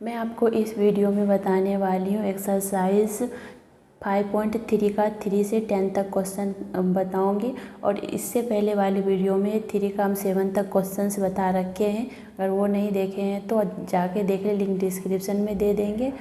मैं आपको इस वीडियो में बताने वाली हूँ एक्सरसाइज 5.3 का 3 से 10 तक क्वेश्चन बताऊंगी। और इससे पहले वाली वीडियो में 3 का हम 7 तक क्वेश्चंस बता रखे हैं। अगर वो नहीं देखे हैं तो जाके देख लें, लिंक डिस्क्रिप्शन में दे देंगे।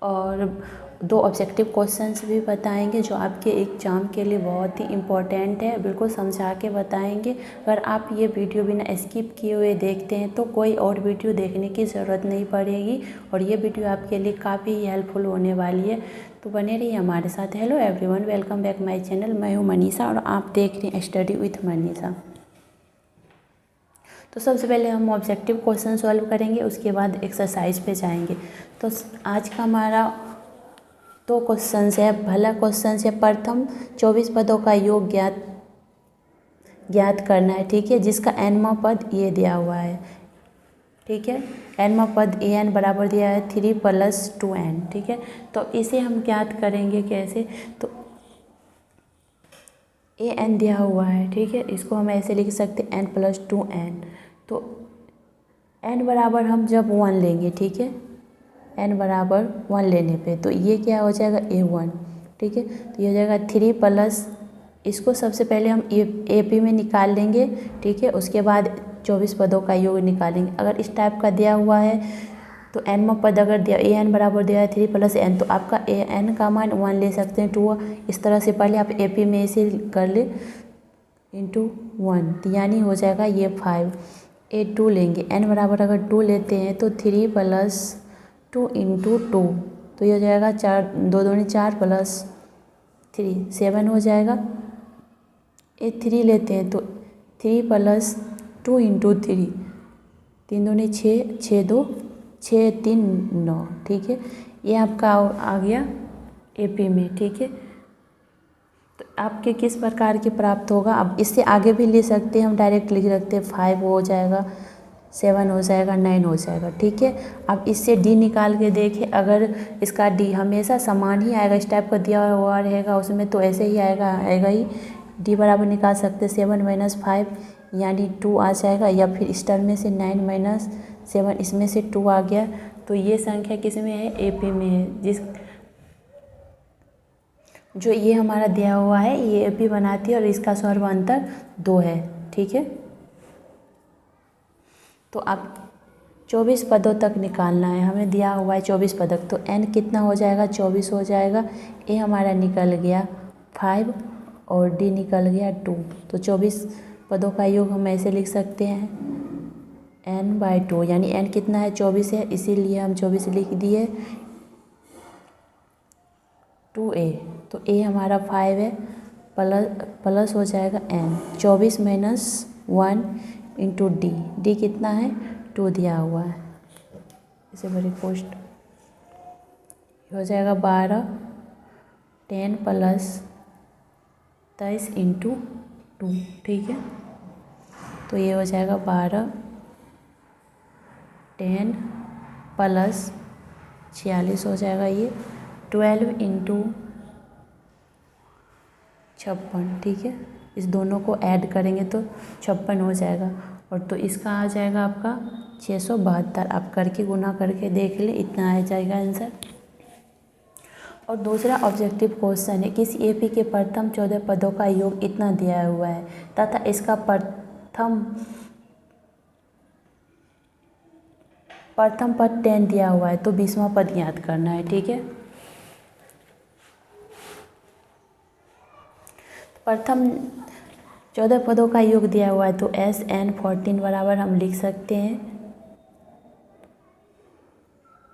और 2 ऑब्जेक्टिव क्वेश्चंस भी बताएंगे जो आपके एग्ज़ाम के लिए बहुत ही इम्पोर्टेंट है, बिल्कुल समझा के बताएंगे। अगर आप ये वीडियो बिना स्किप किए हुए देखते हैं तो कोई और वीडियो देखने की ज़रूरत नहीं पड़ेगी और ये वीडियो आपके लिए काफ़ी हेल्पफुल होने वाली है, तो बने रहिए हमारे साथ। Hello everyone, welcome back my channel. मैं हूँ मनीषा और आप देख रहे हैं स्टडी विथ मनीषा। तो सबसे पहले हम ऑब्जेक्टिव क्वेश्चन सॉल्व करेंगे, उसके बाद एक्सरसाइज पे जाएंगे। तो आज का हमारा 2 क्वेश्चन है। पहला क्वेश्चन है, प्रथम 24 पदों का योग ज्ञात करना है, ठीक है, जिसका nवां पद ये दिया हुआ है, ठीक है। nवां पद an बराबर दिया है 3 + 2n, ठीक है। तो इसे हम ज्ञात करेंगे कैसे, तो an दिया हुआ है, ठीक है, इसको हम ऐसे लिख सकते हैं n + 2n। तो n बराबर हम जब 1 लेंगे, ठीक है, n बराबर 1 लेने पे तो ये क्या हो जाएगा a1, ठीक है। तो ये हो जाएगा 3 प्लस, इसको सबसे पहले हम AP में निकाल लेंगे, ठीक है, उसके बाद 24 पदों का योग निकालेंगे। अगर इस टाइप का दिया हुआ है तो nवां पद अगर दिया an बराबर दिया है 3 + n, तो आपका an का मान 1 ले सकते हैं, 2 इस तरह से पहले आप AP में इसे कर ले × 1, तो यानी हो जाएगा ये 5। a2 लेंगे, n बराबर अगर 2 लेते हैं तो 3 + 2 × 2, तो ये हो जाएगा 4, 2 दूनी 4 + 3 7 हो जाएगा। a3 लेते हैं तो 3 + 2 × 3, 3 दूनी 6, 6 2 6 3 9, ठीक है। ये आपका आ गया AP में, ठीक है। तो आपके किस प्रकार के प्राप्त होगा, अब इससे आगे भी ले सकते हैं, हम डायरेक्ट लिख सकते हैं 5 हो जाएगा, 7 हो जाएगा, 9 हो जाएगा, ठीक है। अब इससे D निकाल के देखें, अगर इसका D हमेशा समान ही आएगा, इस टाइप का दिया हुआ रहेगा उसमें तो ऐसे ही आएगा ही। D बराबर निकाल सकते 7 - 5 यानी 2 आ जाएगा, या फिर इस टर्म में से 9 - 7 इसमें से 2 आ गया। तो ये संख्या किस में है, AP में है, जो ये हमारा दिया हुआ है ये AP बनाती है और इसका सर्व अंतर 2 है, ठीक है। तो अब 24 पदों तक निकालना है, हमें दिया हुआ है 24 पदक, तो n कितना हो जाएगा, 24 हो जाएगा। a हमारा निकल गया 5 और d निकल गया 2, तो 24 पदों का योग हम ऐसे लिख सकते हैं n/2, यानी n कितना है 24 है, इसीलिए हम 24 लिख दिए 2a। तो a हमारा 5 है, प्लस हो जाएगा n, 24 - 1 × d कितना है 2 दिया हुआ है, इसे बड़ी पोस्ट हो जाएगा 12, 10 + 23 × 2, ठीक है। तो ये हो जाएगा 12, 10 + 46 हो जाएगा, ये 12 × 56, ठीक है। इस दोनों को ऐड करेंगे तो 56 हो जाएगा, और तो इसका आ जाएगा आपका 672। आप करके गुना करके देख ले, इतना आ जाएगा आंसर। और दूसरा ऑब्जेक्टिव क्वेश्चन है, किसी AP के प्रथम 14 पदों का योग इतना दिया हुआ है तथा इसका प्रथम पद 10 दिया हुआ है, तो 20वां पद याद करना है, ठीक है। प्रथम 14 पदों का योग दिया हुआ है, तो SN 14 बराबर हम लिख सकते हैं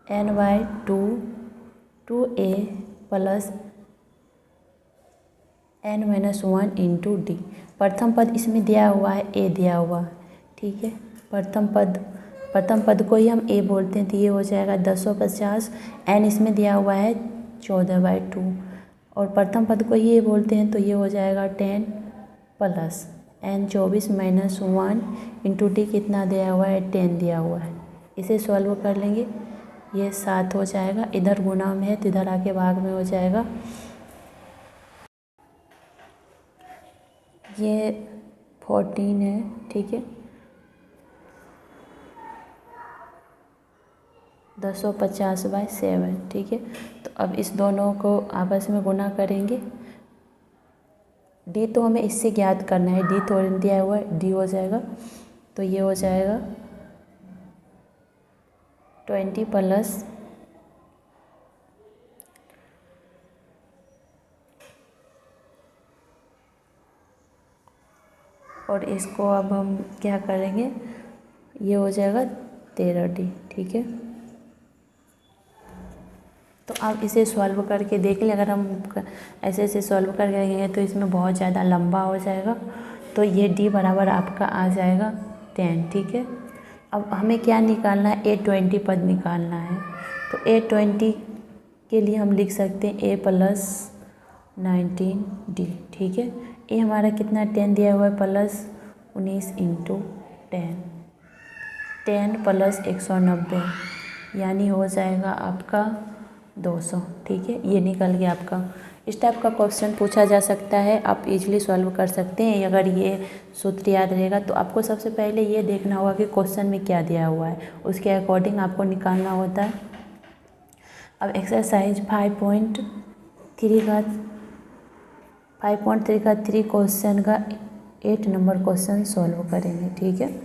n/2 2a + n - 1 × d। प्रथम पद इसमें दिया हुआ है, a दिया हुआ है, ठीक है। प्रथम पद को ही हम a बोलते हैं, तो ये हो जाएगा 1050। n इसमें दिया हुआ है 14/2, और प्रथम पद को ही ये बोलते हैं, तो ये हो जाएगा 10 + n 24 - 1 × d कितना दिया हुआ है 10 दिया हुआ है। इसे सॉल्व कर लेंगे, ये 7 हो जाएगा, इधर गुना में है तो इधर आके भाग में हो जाएगा, ये 14 है, ठीक है। 1050/7, ठीक है। तो अब इस दोनों को आपस में गुना करेंगे। डी तो हमें इससे ज्ञात करना है, डी तो दिया हुआ है, डी हो जाएगा, तो ये हो जाएगा 20 प्लस और इसको अब हम क्या करेंगे, ये हो जाएगा 13D, ठीक है। तो आप इसे सॉल्व करके देख लें। अगर हम ऐसे ऐसे सॉल्व करके देखेंगे तो इसमें बहुत ज़्यादा लंबा हो जाएगा। तो ये D बराबर आपका आ जाएगा 10, ठीक है। अब हमें क्या निकालना है, A20 पद निकालना है। तो A20 के लिए हम लिख सकते हैं A प्लस 19D, ठीक है। ए हमारा कितना 10 दिया हुआ है, प्लस 19 इंटू 10 प्लस 190 यानी हो जाएगा आपका 200, ठीक है। ये निकल गया आपका। इस टाइप का क्वेश्चन पूछा जा सकता है, आप इजीली सॉल्व कर सकते हैं। अगर ये सूत्र याद रहेगा तो आपको सबसे पहले ये देखना होगा कि क्वेश्चन में क्या दिया हुआ है, उसके अकॉर्डिंग आपको निकालना होता है। अब एक्सरसाइज 5.3 का 3 क्वेश्चन का 8 नंबर क्वेश्चन सॉल्व करेंगे, ठीक है।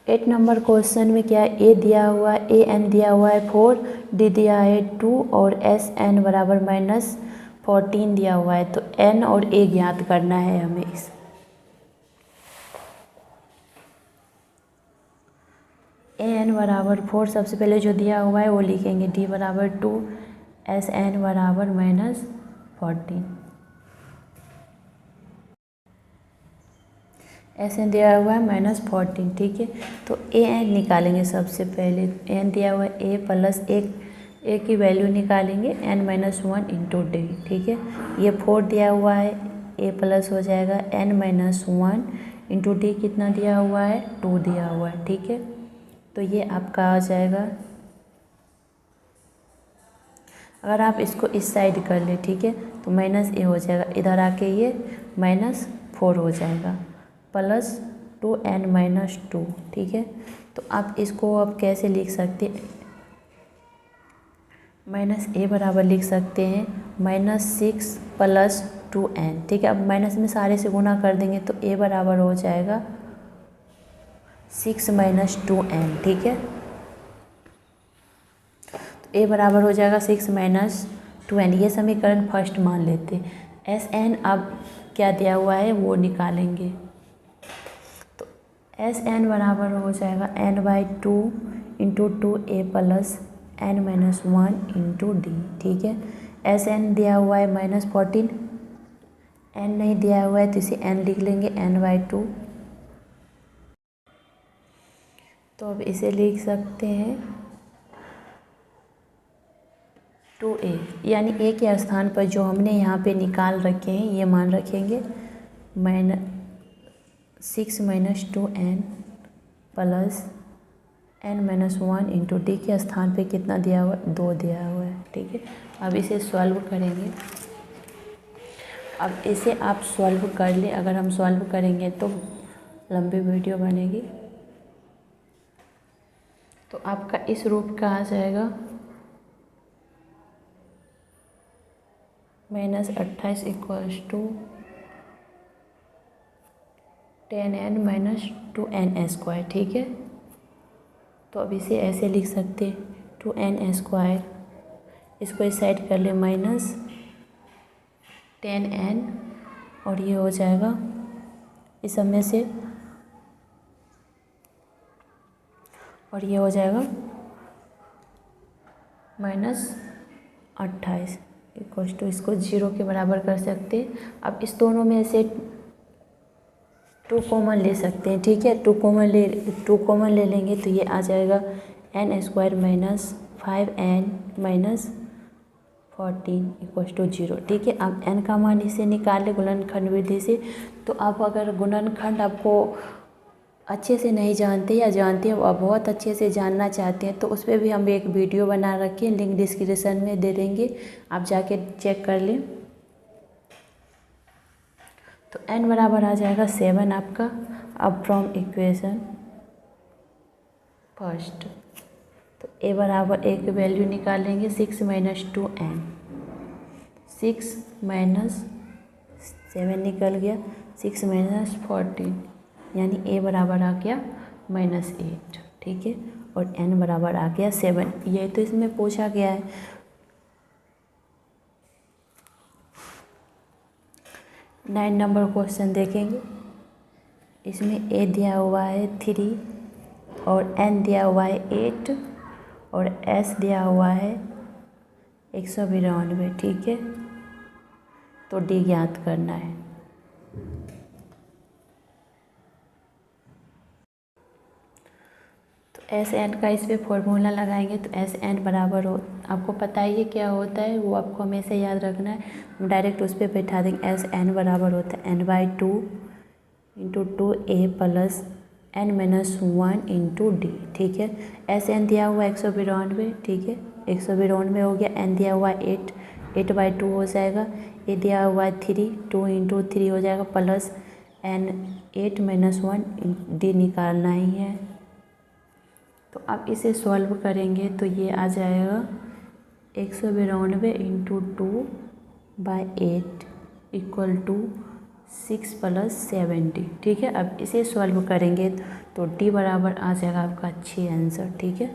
8 नंबर क्वेश्चन में क्या है, ए दिया हुआ है, ए एन दिया हुआ है 4, डी दिया है 2 और एस एन बराबर -14 दिया हुआ है। तो एन और ए ज्ञात करना है हमें। इस ए एन बराबर 4 सबसे पहले जो दिया हुआ है वो लिखेंगे, डी बराबर 2, एस एन बराबर -14, ऐसे दिया हुआ है -14, ठीक है। तो ए एन निकालेंगे सबसे पहले। एन दिया हुआ है ए प्लस ए की वैल्यू निकालेंगे n-1 इंटू डी, ठीक है। ये 4 दिया हुआ है, ए प्लस हो जाएगा n-1 इंटू डी कितना दिया हुआ है, 2 दिया हुआ है, ठीक है। तो ये आपका आ जाएगा। अगर आप इसको इस साइड कर ले, ठीक है, तो माइनस ए हो जाएगा, इधर आके ये -4 हो जाएगा, प्लस 2n-2, ठीक है। तो आप इसको अब कैसे लिख सकते हैं, -a बराबर लिख सकते हैं -6 प्लस 2n, ठीक है। अब माइनस में सारे से गुना कर देंगे तो a बराबर हो जाएगा 6 - 2n, ठीक है। तो a बराबर हो जाएगा 6 - 2n, ये समीकरण फर्स्ट मान लेते हैं। एस एन अब क्या दिया हुआ है वो निकालेंगे। तो एस एन बराबर हो जाएगा n/2 into 2a plus n-1 into D, ठीक है। एस एन दिया हुआ है -14, एन नहीं दिया हुआ है तो इसे n लिख लेंगे n/2। तो अब इसे लिख सकते हैं 2a, यानी a के स्थान पर जो हमने यहाँ पे निकाल रखे हैं ये मान रखेंगे, -6 - 2n plus n-1 into D के स्थान पे कितना दिया हुआ है, 2 दिया हुआ है, ठीक है। अब इसे सॉल्व करेंगे। अब इसे आप सॉल्व कर लें, अगर हम सॉल्व करेंगे तो लंबी वीडियो बनेगी। तो आपका इस रूप का आ जाएगा -28 = 10n - 2n², ठीक है। तो अब इसे ऐसे लिख सकते हैं 2n², इसको इस साइड कर ले -10n और ये हो जाएगा इस सब में से, और ये हो जाएगा -28 = इसको 0 के बराबर कर सकते हैं। अब इस दोनों में से 2 कॉमन ले सकते हैं, ठीक है। 2 कॉमन ले लेंगे तो ये आ जाएगा n² - 5n - 14 = 0, ठीक है। अब n का मान इसे निकाल ले गुणनखंड विधि से। तो आप अगर गुणनखंड आपको अच्छे से नहीं जानते या जानते हैं और बहुत अच्छे से जानना चाहते हैं तो उस पर भी हम एक वीडियो बना रखे हैं, लिंक डिस्क्रिप्शन में दे देंगे, आप जाके चेक कर लें। तो n बराबर आ जाएगा 7 आपका। अब फ्रॉम इक्वेशन फर्स्ट। तो ए बराबर ए की वैल्यू निकालेंगे 6 माइनस 2n, 6 माइनस 7 निकल गया, 6 माइनस 14, यानी ए बराबर आ गया -8, ठीक है। और n बराबर आ गया 7, ये तो इसमें पूछा गया है। नाइन नंबर क्वेश्चन देखेंगे। इसमें ए दिया हुआ है 3 और n दिया हुआ है 8 और s दिया हुआ है 192, ठीक है। तो d ज्ञात करना है। तो एस एन का इस पर फॉर्मूला लगाएंगे। तो एस एन बराबर हो, आपको पता ही है क्या होता है, वो आपको हमेशा याद रखना है। हम डायरेक्ट उस पर बैठा देंगे। एस एन बराबर होता है n/2 into 2a plus n minus 1 into D, ठीक है। एस एन दिया हुआ 192, ठीक है, 192 हो गया। n दिया हुआ 8/2 हो जाएगा। ए दिया हुआ 3, 2 इंटू 3 हो जाएगा प्लस n 8 माइनस 1, डी निकालना ही है। तो अब इसे सॉल्व करेंगे तो ये आ जाएगा 192 इंटू 2/8 इक्वल टू 6 प्लस 70, ठीक है। अब इसे सॉल्व करेंगे तो डी बराबर आ जाएगा आपका 6 आंसर, ठीक है।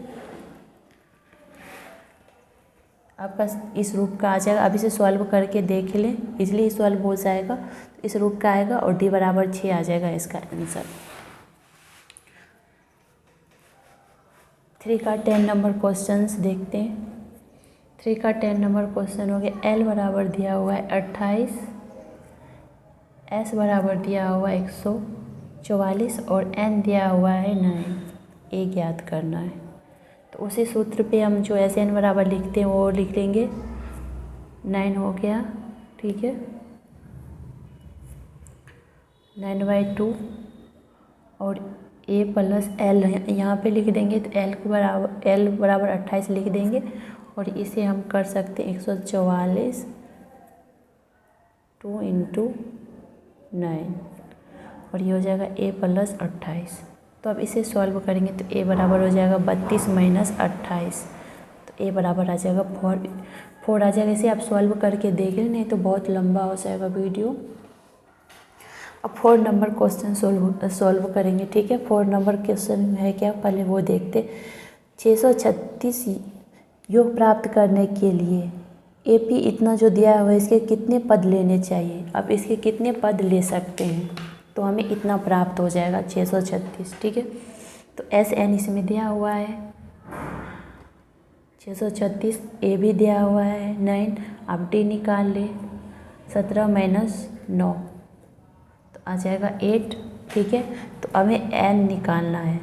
आपका इस रूप का आ जाएगा। अब इसे सॉल्व करके देख लें, इजली सॉल्व हो जाएगा। तो इस रूप का आएगा और डी बराबर 6 आ जाएगा इसका आंसर। 3 का 10 नंबर क्वेश्चंस देखते हैं। 3 का 10 नंबर क्वेश्चन हो गया। एल बराबर दिया हुआ है 28, एस बराबर दिया हुआ है 144 और एन दिया हुआ है 9, ए ज्ञात करना है। तो उसी सूत्र पे हम जो एस एन बराबर लिखते हैं वो लिख लेंगे। 9 हो गया, ठीक है, 9/2 और ए प्लस एल यहाँ पे लिख देंगे। तो एल बराबर 28 लिख देंगे और इसे हम कर सकते हैं 144 2 इंटू 9 और ये हो जाएगा ए प्लस 28। तो अब इसे सॉल्व करेंगे तो ए बराबर हो जाएगा 32 माइनस 28। तो ए बराबर आ जाएगा 4 आ जाएगा। इसे आप सॉल्व करके देख लें, नहीं तो बहुत लंबा हो जाएगा वीडियो। अब 4 नंबर क्वेश्चन सॉल्व करेंगे, ठीक है। 4 नंबर क्वेश्चन है क्या, पहले वो देखते। 636 योग प्राप्त करने के लिए एपी इतना जो दिया हुआ है, इसके कितने पद लेने चाहिए। अब इसके कितने पद ले सकते हैं, तो हमें इतना प्राप्त हो जाएगा 636, ठीक है। तो एस एन इसमें दिया हुआ है 636, ए भी दिया हुआ है 9। आप डी निकाल ले, 17 माइनस 9 तो आ जाएगा 8, ठीक है। तो हमें एन निकालना है।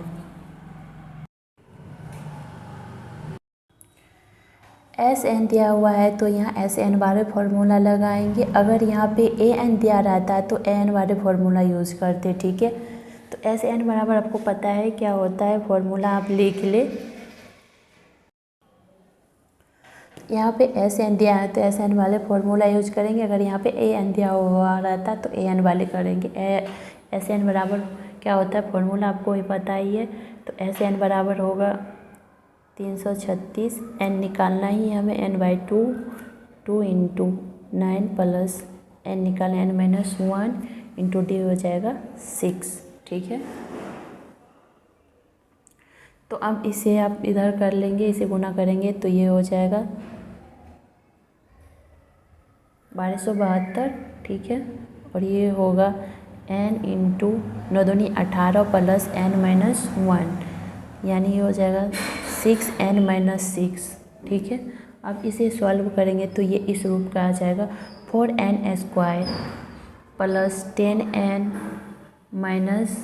एस एन दिया हुआ है तो यहाँ एस एन वाले फार्मूला लगाएंगे। अगर यहाँ पे ए एन दिया रहता है तो ए एन वाले फार्मूला यूज़ करते, ठीक है। तो एस एन बराबर आपको पता है क्या होता है, फार्मूला आप लिख ले। यहाँ पे एस एन दिया है तो एस एन वाले फार्मूला यूज करेंगे। अगर यहाँ पे ए एन दिया हुआ रहता तो ए एन वाले करेंगे। एस एन बराबर क्या होता है, फार्मूला आपको ही पता ही है। तो एस एन बराबर होगा 336, एन निकालना ही हमें, n/2 2 इंटू 9 प्लस एन निकालना n माइनस 1 इंटू डी हो जाएगा 6, ठीक है। तो अब इसे आप इधर कर लेंगे, इसे गुना करेंगे तो ये हो जाएगा 1272, ठीक है। और ये होगा n इंटू 9 दूनी 18 प्लस n माइनस 1, यानी ये हो जाएगा 6n माइनस 6, ठीक है। अब इसे सॉल्व करेंगे तो ये इस रूप का आ जाएगा 4n square plus 10n minus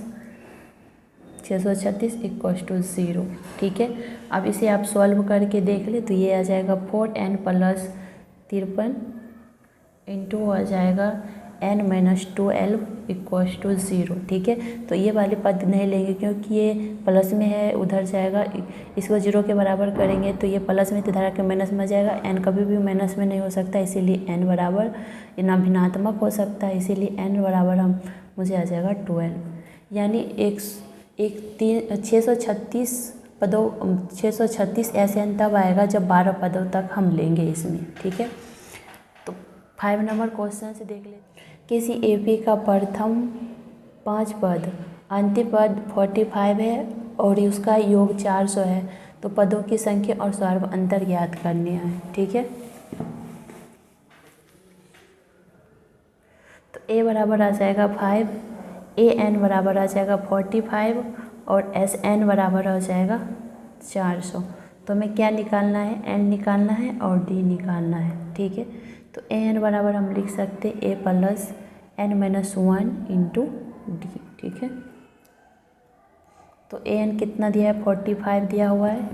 636 equals to 0, ठीक है। अब इसे आप सॉल्व करके देख ले तो ये आ जाएगा 4n प्लस 53 इंटू आ जाएगा n माइनस 12 इक्वल्स टू 0, ठीक है। तो ये वाले पद नहीं लेंगे क्योंकि ये प्लस में है, उधर जाएगा। इसको 0 के बराबर करेंगे तो ये प्लस में तो इधर आके माइनस में जाएगा। n कभी भी माइनस में नहीं हो सकता, इसीलिए n बराबर ना भिन्नात्मक हो सकता है, इसीलिए n बराबर मुझे आ जाएगा 12। यानी 636 पदों 636 SN तब आएगा जब 12 पदों तक हम लेंगे इसमें, ठीक है। तो 5 नंबर क्वेश्चन से देख लेते। किसी AP का प्रथम 5 पद, अंतिम पद 45 है और उसका योग 400 है, तो पदों की संख्या और सर्व अंतर ज्ञात करने हैं, ठीक है। तो A बराबर आ जाएगा 5, AN बराबर आ जाएगा 45 और SN बराबर हो जाएगा 400। तो हमें क्या निकालना है, N निकालना है और D निकालना है, ठीक है। तो AN बराबर हम लिख सकते A plus N-1 into D, ठीक है। तो AN कितना दिया है, 45 दिया हुआ है।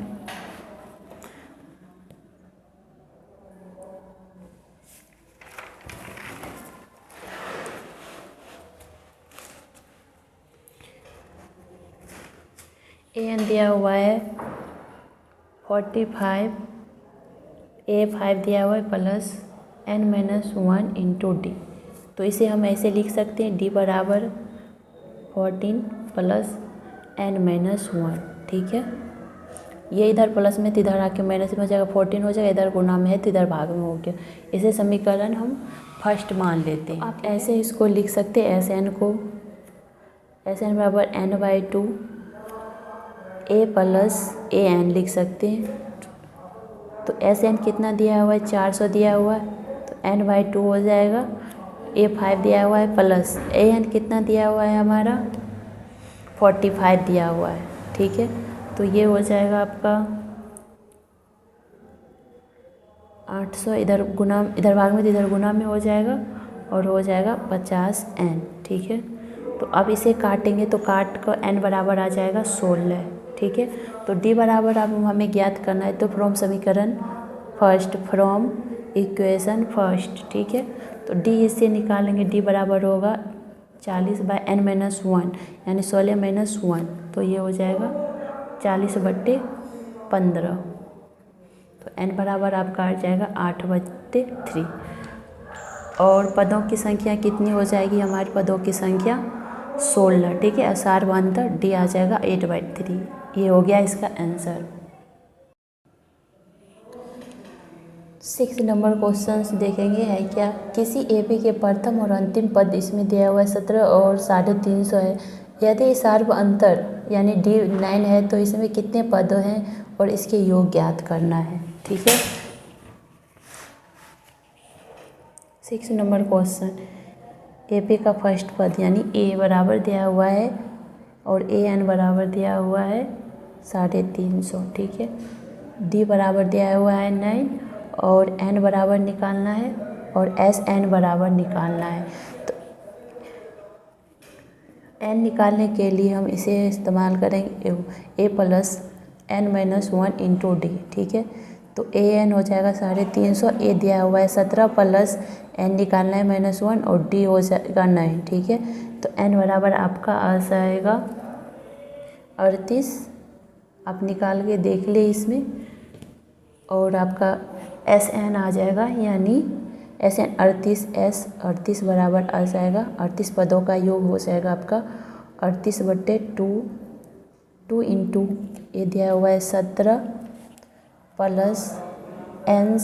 AN दिया हुआ है 45, A5 दिया हुआ है प्लस N-1 इंटू D। तो इसे हम ऐसे लिख सकते हैं D बराबर 14 प्लस N-1, ठीक है। ये इधर प्लस में तो इधर आके माइनस में हो जाएगा, 14 हो जाएगा, इधर गुना में है तो इधर भाग में हो गया। इसे समीकरण हम फर्स्ट मान लेते हैं। आप ऐसे इसको लिख सकते हैं, SN को, SN बराबर N/2 A प्लस AN लिख सकते हैं। तो SN कितना दिया हुआ है, 400 दिया हुआ है, तो N/2 हो जाएगा। A5 दिया हुआ है प्लस AN कितना दिया हुआ है हमारा, 45 दिया हुआ है, ठीक है। तो ये हो जाएगा आपका 800, इधर गुना, इधर भाग में तो इधर गुना में हो जाएगा और हो जाएगा 50N, ठीक है। तो अब इसे काटेंगे तो काट कर N बराबर आ जाएगा 16, ठीक है। तो D बराबर अब हमें ज्ञात करना है, तो फ्रॉम समीकरण फर्स्ट, फ्रॉम इक्वेशन फर्स्ट, ठीक है। तो D इससे निकालेंगे, D बराबर होगा 40/N-1 यानी 16-1, तो ये हो जाएगा 40/15। तो N बराबर आपका आ जाएगा 8/3। और पदों की संख्या कितनी हो जाएगी, हमारी पदों की संख्या 16, ठीक है। सार्व अंतर D आ जाएगा 8/3। ये हो गया इसका आंसर। 6 नंबर क्वेश्चन देखेंगे है क्या। किसी AP के प्रथम और अंतिम पद, इसमें दिया हुआ है 17 और 350 है। यदि सार्व अंतर यानी D 9 है तो इसमें कितने पद हैं और इसके योग ज्ञात करना है, ठीक है। 6 नंबर क्वेश्चन, AP का फर्स्ट पद यानी A बराबर दिया हुआ है और AN बराबर दिया हुआ है 350, ठीक है। D बराबर दिया हुआ है 9 और N बराबर निकालना है और SN बराबर निकालना है। तो N निकालने के लिए हम इसे इस्तेमाल करेंगे A plus N-1 into D, ठीक है। तो AN हो जाएगा 350, A दिया हुआ है 17 प्लस N निकालना है -1 और D हो जाएगा 9, ठीक है। तो N बराबर आपका आ जाएगा 38, आप निकाल के देख ले इसमें। और आपका SN आ जाएगा यानी SN 38 बराबर आ जाएगा, 38 पदों का योग हो जाएगा आपका 38/2, 2 इंटू ये दिया हुआ है 17 प्लस N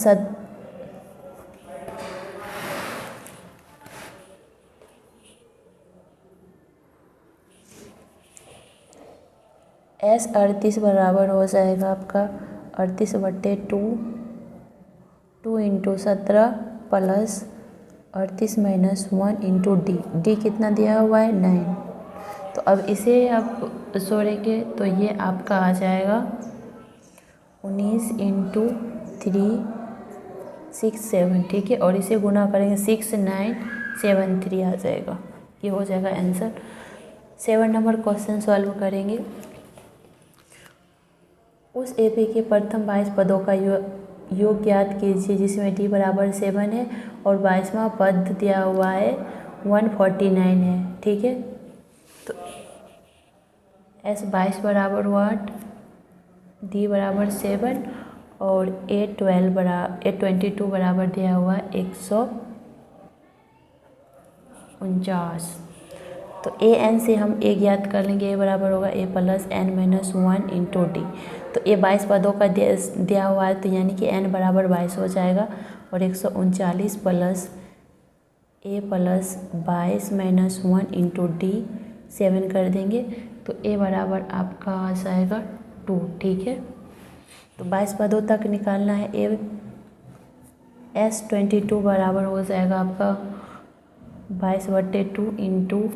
S 38 बराबर हो जाएगा आपका 38/2, 2 इंटू 17 प्लस 38-1 इंटू D कितना दिया हुआ है 9। तो अब इसे आप जोड़ेंगे तो ये आपका आ जाएगा 19 इंटू 3 6 7, ठीक है। और इसे गुना करेंगे 6973 आ जाएगा, ये हो जाएगा आंसर। 7 नंबर क्वेश्चन सॉल्व करेंगे। उस AP के प्रथम 22 पदों का योग ज्ञात कीजिए जिसमें D बराबर 7 है और 22वां पद दिया हुआ है 149 है, ठीक है। तो S 22 बराबर 8, D बराबर 7 और A22 बराबर दिया हुआ है 149। तो ए एन से हम ए ज्ञात कर लेंगे। ए बराबर होगा a plus n minus 1 into d. तो ये 22 पदों का दिया हुआ है, तो यानी कि एन बराबर 22 हो जाएगा। और 139 प्लस ए प्लस 22 माइनस 1 इंटू डी 7 कर देंगे, तो ए बराबर आपका आ जाएगा 2। ठीक है, तो 22 पदों तक निकालना है। ए एस 22 बराबर हो जाएगा आपका 22/2 into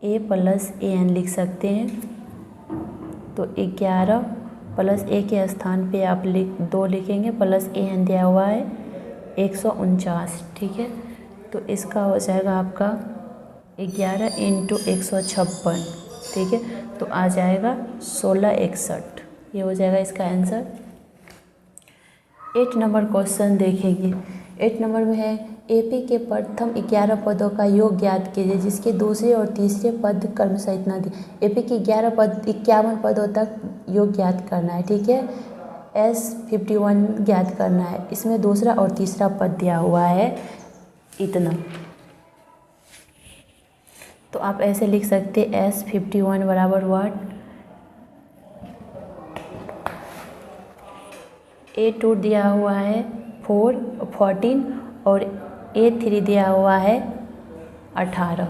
A plus A N लिख सकते हैं। तो 11 प्लस ए के स्थान पे आप 2 लिखेंगे, प्लस ए एन दिया हुआ है 149। ठीक है, तो इसका हो जाएगा आपका 11 इंटू 156। ठीक है, तो आ जाएगा 1661। ये हो जाएगा इसका आंसर। 8 नंबर क्वेश्चन देखेंगे। 8 नंबर में है एपी के प्रथम 11 पदों का योग ज्ञात कीजिए जिसके दूसरे और तीसरे पद क्रम सहित न दिए। एपी के 51 पदों तक योग ज्ञात करना है। ठीक है, S51 ज्ञात करना है। इसमें दूसरा और तीसरा पद दिया हुआ है इतना। तो आप ऐसे लिख सकते S51 बराबर व्हाट, A2 दिया हुआ है 14 और A3 दिया हुआ है 18।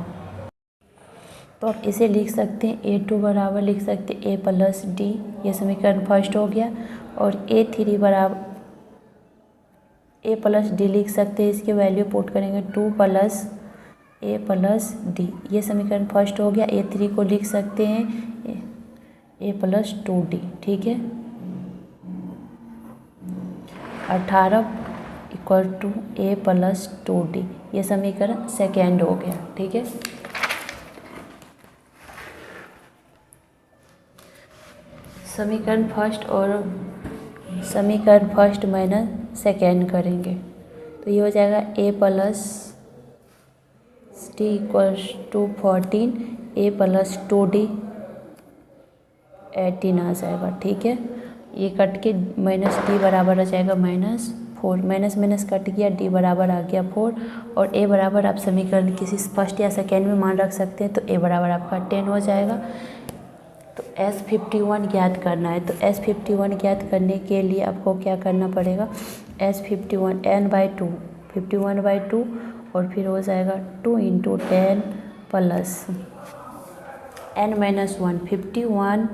तो आप इसे लिख सकते हैं A2 बराबर लिख सकते हैं A प्लस डी, ये समीकरण फर्स्ट हो गया। और A3 बराबर A प्लस डी लिख सकते हैं, इसकी वैल्यू पुट करेंगे 2 प्लस A प्लस डी, ये समीकरण फर्स्ट हो गया। A3 को लिख सकते हैं A प्लस 2D। ठीक है, 18 equal to A plus 2D, ये समीकरण सेकेंड हो गया। ठीक है, समीकरण फर्स्ट माइनस सेकेंड करेंगे, तो ये हो जाएगा A plus D equals to 14, A plus 2D 18 आ जाएगा। ठीक है, ये कट के माइनस डी बराबर आ जाएगा -4, माइनस कट गया, डी बराबर आ गया 4। और ए बराबर आप समीकरण किसी फर्स्ट या सेकेंड में मान रख सकते हैं, तो ए बराबर आपका 10 हो जाएगा। तो S51 ज्ञात करना है। तो S51 ज्ञात करने के लिए आपको क्या करना पड़ेगा, S51 n/2 51/2 और फिर हो जाएगा 2 into 10 plus n-1 51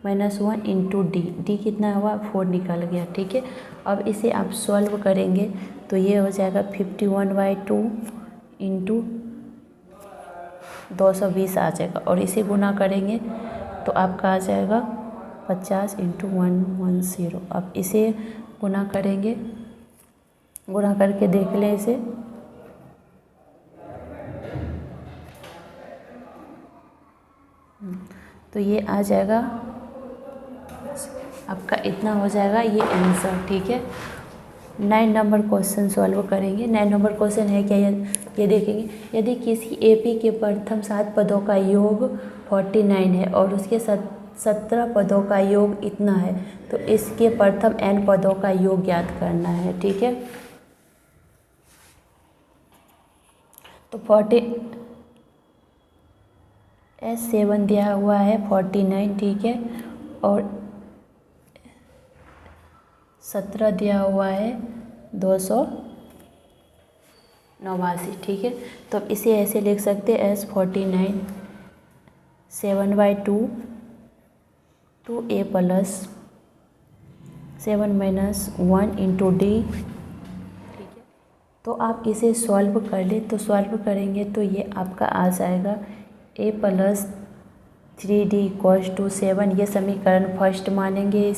-1 into D कितना हुआ 4 निकल गया। ठीक है, अब इसे आप सॉल्व करेंगे तो ये हो जाएगा 51/2 इंटू 220 आ जाएगा। और इसे गुना करेंगे तो आपका आ जाएगा 50 इंटू 110। अब इसे गुना करेंगे, गुना करके देख लें इसे, तो ये आ जाएगा आपका इतना हो जाएगा ये आंसर। ठीक है, 9 नंबर क्वेश्चन सॉल्व करेंगे। 9 नंबर क्वेश्चन है क्या, ये देखेंगे। यदि किसी एपी के प्रथम 7 पदों का योग 49 है और उसके 17 पदों का योग इतना है, तो इसके प्रथम n पदों का योग ज्ञात करना है। ठीक है, तो S7 दिया हुआ है 49। ठीक है, और 17 दिया हुआ है 289। ठीक है, तो अब इसे ऐसे लिख सकते हैं S49 7/2 two A plus 7 minus 1 into D. ठीक है, तो आप इसे सॉल्व कर ले, तो सॉल्व करेंगे तो ये आपका आ जाएगा A plus 3D equals to 7, ये समीकरण फर्स्ट मानेंगे।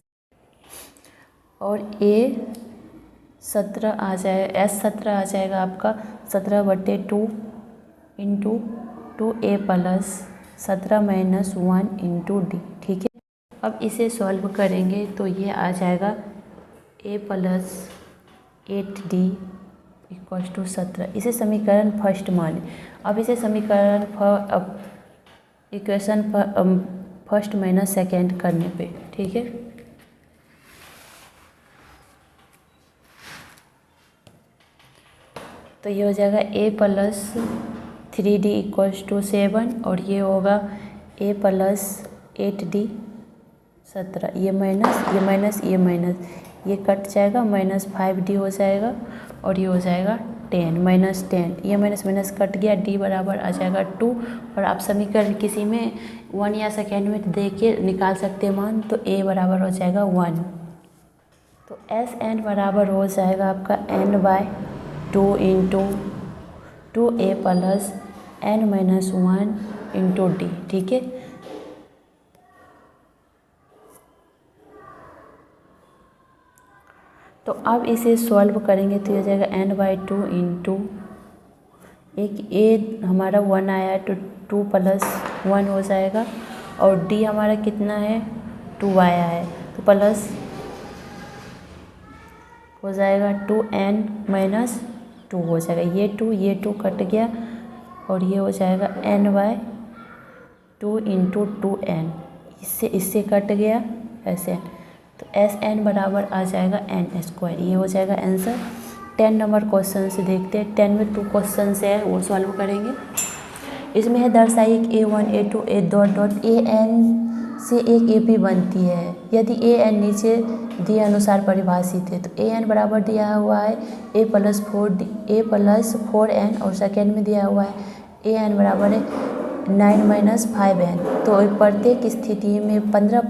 और A17 आ जाएगा, S17 आ जाएगा आपका 17/2 into 2A plus 17 minus 1 into D. ठीक है, अब इसे सॉल्व करेंगे तो ये आ जाएगा A plus 8D equals to 17, इसे समीकरण फर्स्ट माने। अब इसे समीकरण इक्वेशन फर्स्ट माइनस सेकेंड करने पे, ठीक है, तो ये हो जाएगा A plus 3d equals to 7 और ये होगा a प्लस 8d 17, ये माइनस ये कट जाएगा, -5d हो जाएगा और ये हो जाएगा 10 -10, ये माइनस कट गया, d बराबर आ जाएगा 2। और आप समीकरण किसी में 1 या सेकेंड में दे के निकाल सकते हैं मान, तो a बराबर हो जाएगा 1। तो Sn बराबर हो जाएगा आपका n/2 into 2a plus n-1 into d, ठीक है। तो अब इसे सॉल्व करेंगे तो ये हो जाएगा n/2 इंटू एक a हमारा 1 आया है तो 2 + 1 हो जाएगा और d हमारा कितना है 2 आया है तो प्लस हो जाएगा 2n-2 हो जाएगा, ये 2 कट गया और ये हो जाएगा n/2 इंटू 2n, इससे कट गया ऐसे, तो Sn बराबर आ जाएगा n²। ये हो जाएगा आंसर। 10 नंबर क्वेश्चन से देखते हैं। 10 में 2 क्वेश्चन है वो सॉल्व करेंगे। इसमें है दर्शाइए कि a1 a2 a dot an से एक AP बनती है यदि an नीचे दिए अनुसार परिभाषित है। तो an बराबर दिया हुआ है a + 4n और सेकेंड में दिया हुआ है an बराबर है 9 - 5n। तो प्रत्येक स्थिति में 15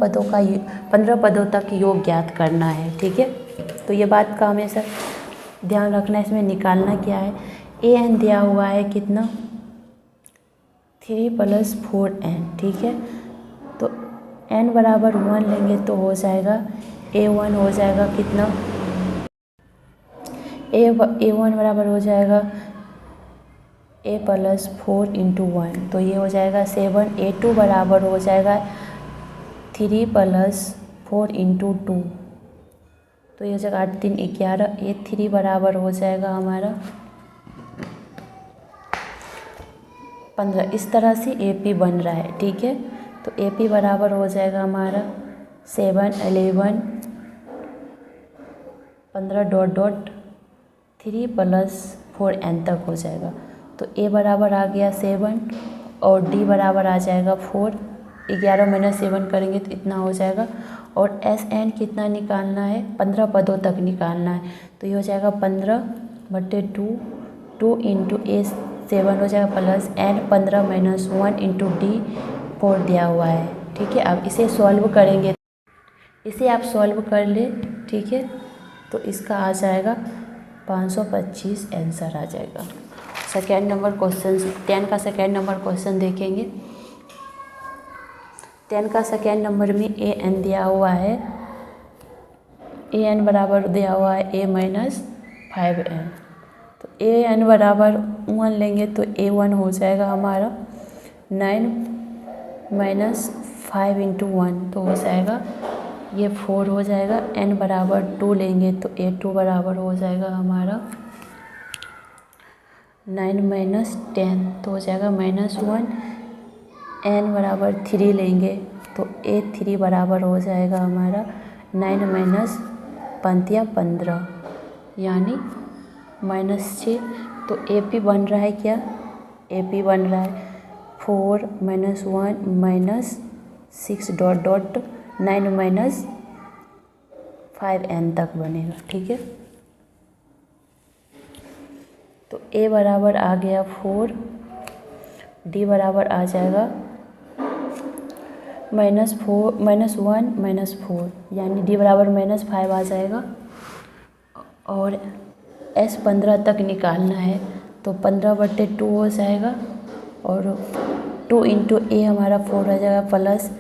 पदों तक योग ज्ञात करना है, ठीक है। तो ये बात का हमेशा ध्यान रखना है। इसमें निकालना क्या है, an दिया हुआ है कितना 3 + 4n, ठीक है। तो n बराबर 1 लेंगे तो हो जाएगा a1 हो जाएगा कितना, a1 बराबर हो जाएगा a + 4 इंटू 1, तो ये हो जाएगा 7। a2 बराबर हो जाएगा 3 + 4 इंटू 2, तो ये हो जाएगा 8 3 11। a3 बराबर हो जाएगा हमारा 15। इस तरह से AP बन रहा है, ठीक है। तो AP बराबर हो जाएगा हमारा 7 11 15 डॉट 3 + 4n तक हो जाएगा। तो a बराबर आ गया 7 और d बराबर आ जाएगा 4। 11 - 7 करेंगे तो इतना हो जाएगा। और Sn कितना निकालना है 15 पदों तक निकालना है, तो ये हो जाएगा 15/2 2 इंटू a7 हो जाएगा प्लस n 15 - 1 इंटू d 4 दिया हुआ है, ठीक है। अब इसे सॉल्व करेंगे, इसे आप सॉल्व कर ले, ठीक है। तो इसका आ जाएगा 525 आंसर आ जाएगा। सेकेंड नंबर क्वेश्चन 10 का सेकेंड नंबर क्वेश्चन देखेंगे। 10 का सेकेंड नंबर में an दिया हुआ है, an बराबर दिया हुआ है a - 5n। तो an बराबर 1 लेंगे तो a1 हो जाएगा हमारा 9 - 5 इंटू 1, तो हो जाएगा ये 4 हो जाएगा। n बराबर 2 लेंगे तो a2 बराबर हो जाएगा हमारा 9 - 10, तो हो जाएगा -1। n बराबर 3 लेंगे तो a3 बराबर हो जाएगा हमारा 9 - 15 यानी -6। तो AP बन रहा है क्या, AP बन रहा है 4 - 1 - 6 डॉट 9 - 5n तक बनेगा, ठीक है। तो a बराबर आ गया 4, d बराबर आ जाएगा -1 - 4 यानी d बराबर -5 आ जाएगा। और S 15 तक निकालना है तो 15/2 हो जाएगा और 2 इंटू a हमारा 4 हो जाएगा प्लस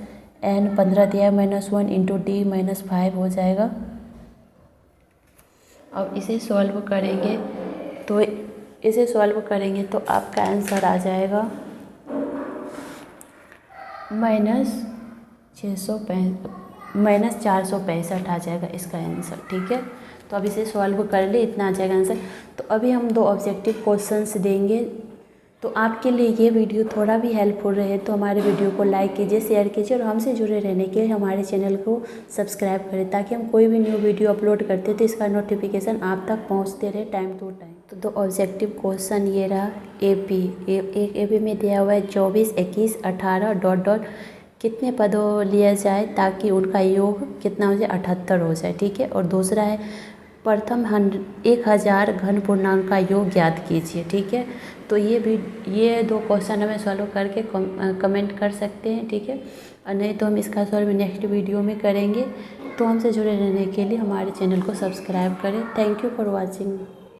n 15 दिया -1 इंटू d -5 हो जाएगा। अब इसे सॉल्व करेंगे तो आपका आंसर आ जाएगा -465 आ जाएगा इसका आंसर, ठीक है। तो अब इसे सॉल्व कर ले, इतना आ जाएगा आंसर। तो अभी हम 2 ऑब्जेक्टिव क्वेश्चंस देंगे। तो आपके लिए ये वीडियो थोड़ा भी हेल्पफुल रहे तो हमारे वीडियो को लाइक कीजिए, शेयर कीजिए और हमसे जुड़े रहने के लिए हमारे चैनल को सब्सक्राइब करें ताकि हम कोई भी न्यू वीडियो अपलोड करते तो इसका नोटिफिकेशन आप तक पहुंचते रहे टाइम टू टाइम। तो तो ऑब्जेक्टिव क्वेश्चन ये रहा एपी। एक एपी में दिया हुआ है 24, 21, 18 डॉट डॉट कितने पदों लिया जाए ताकि उनका योग कितना हो जाए 78 हो जाए, ठीक है। और दूसरा है प्रथम 1000 घन पूर्णांक का योग ज्ञात कीजिए, ठीक है। तो ये 2 क्वेश्चन हमें सॉल्व करके कमेंट कर सकते हैं, ठीक है। और नहीं तो हम इसका सॉल्व नेक्स्ट वीडियो में करेंगे। तो हमसे जुड़े रहने के लिए हमारे चैनल को सब्सक्राइब करें। Thank you for watching.